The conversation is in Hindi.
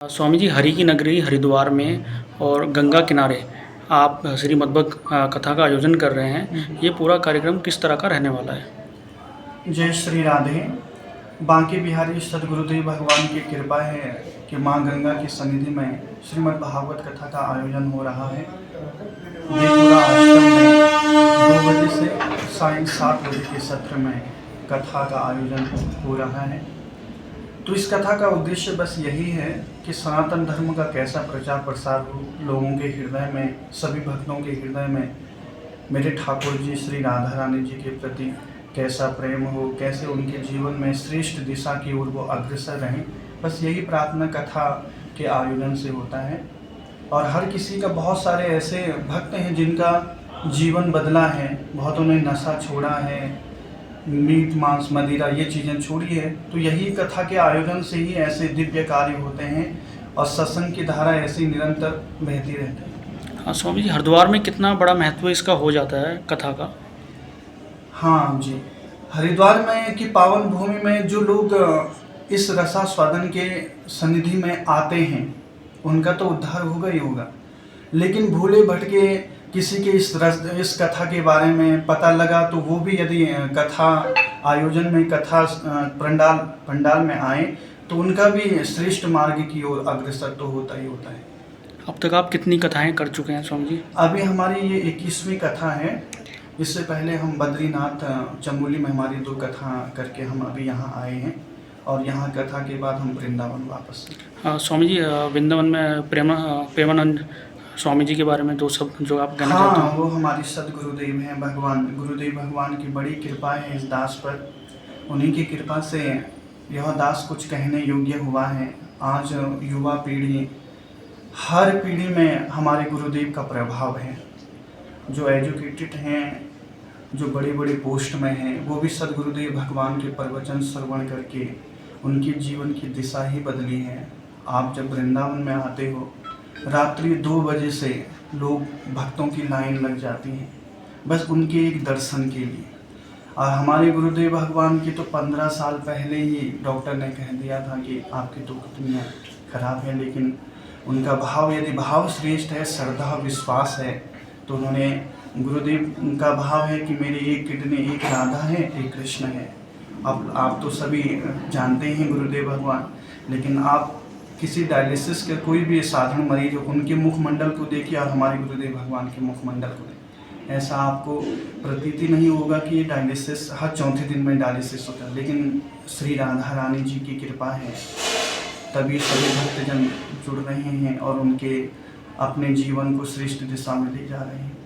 स्वामी जी, हरि की नगरी हरिद्वार में और गंगा किनारे आप श्रीमद्भक्त कथा का आयोजन कर रहे हैं। ये पूरा कार्यक्रम किस तरह का रहने वाला है? जय श्री राधे। बांके बिहारी सदगुरुदेव भगवान की कृपा है कि माँ गंगा की सन्निधि में श्रीमद् भागवत कथा का आयोजन हो रहा है। देवपुरा आश्रम में 2 बजे से सायं 7 बजे के सत्र में कथा का आयोजन हो रहा है। तो इस कथा का उद्देश्य बस यही है कि सनातन धर्म का कैसा प्रचार प्रसार हो, लोगों के हृदय में, सभी भक्तों के हृदय में मेरे ठाकुर जी श्री राधा रानी जी के प्रति कैसा प्रेम हो, कैसे उनके जीवन में श्रेष्ठ दिशा की ओर वो अग्रसर रहें। बस यही प्रार्थना कथा के आयोजन से होता है। और हर किसी का, बहुत सारे ऐसे भक्त हैं जिनका जीवन बदला है, बहुतों ने नशा छोड़ा है, मीट मांस मदिरा ये चीज़ें छोड़ी है। तो यही कथा के आयोजन से ही ऐसे दिव्य कार्य होते हैं और सत्संग की धारा ऐसी निरंतर बहती रहती है। हाँ स्वामी जी, हरिद्वार में कितना बड़ा महत्व इसका हो जाता है कथा का? हाँ जी, हरिद्वार में की पावन भूमि में जो लोग इस रसास्वादन के सन्निधि में आते हैं उनका तो उद्धार होगा ही होगा। लेकिन भूले भटके किसी के इस कथा के बारे में पता लगा तो वो भी यदि कथा आयोजन में, कथा पंडाल में आए तो उनका भी श्रेष्ठ मार्ग की ओर अग्रसर तो होता ही होता है। अब तक आप कितनी कथाएं कर चुके हैं स्वामी जी? अभी हमारी ये 21वीं कथा है। इससे पहले हम बद्रीनाथ चमोली में हमारी 2 कथा करके हम अभी यहाँ आए हैं और यहाँ कथा के बाद हम वृंदावन वापस। स्वामी जी, वृंदावन में प्रेमानंद स्वामी जी के बारे में 2 शब्द जो आप कहना चाहते हैं? वो हमारे सदगुरुदेव हैं, भगवान गुरुदेव भगवान की बड़ी कृपा है इस दास पर। उन्हीं की कृपा से यह दास कुछ कहने योग्य हुआ है। आज युवा पीढ़ी, हर पीढ़ी में हमारे गुरुदेव का प्रभाव है। जो एजुकेटेड हैं, जो बड़े बड़े पोस्ट में हैं, वो भी सदगुरुदेव भगवान के प्रवचन श्रवण करके उनके जीवन की दिशा ही बदली है। आप जब वृंदावन में आते हो, रात्रि 2 बजे से लोग, भक्तों की लाइन लग जाती है बस उनके एक दर्शन के लिए। और हमारे गुरुदेव भगवान की तो 15 साल पहले ही डॉक्टर ने कह दिया था कि आपकी तो किडनियाँ खराब है, लेकिन उनका भाव, यदि भाव श्रेष्ठ है, श्रद्धा विश्वास है, तो उन्होंने, गुरुदेव का भाव है कि मेरी एक किडनी, एक राधा है, एक कृष्ण है। अब आप तो सभी जानते हैं गुरुदेव भगवान, लेकिन आप किसी डायलिसिस के कोई भी साधारण मरीज हो, उनके मुखमंडल को देखिए और हमारे गुरुदेव भगवान के मुखमंडल को देखिए, ऐसा आपको प्रतीति नहीं होगा कि ये डायलिसिस हर 4थे दिन में डायलिसिस होता है। लेकिन श्री राधा रानी जी की कृपा है, तभी सभी भक्तजन जुड़ रहे हैं और उनके अपने जीवन को श्रेष्ठ दिशा में ले जा रहे हैं।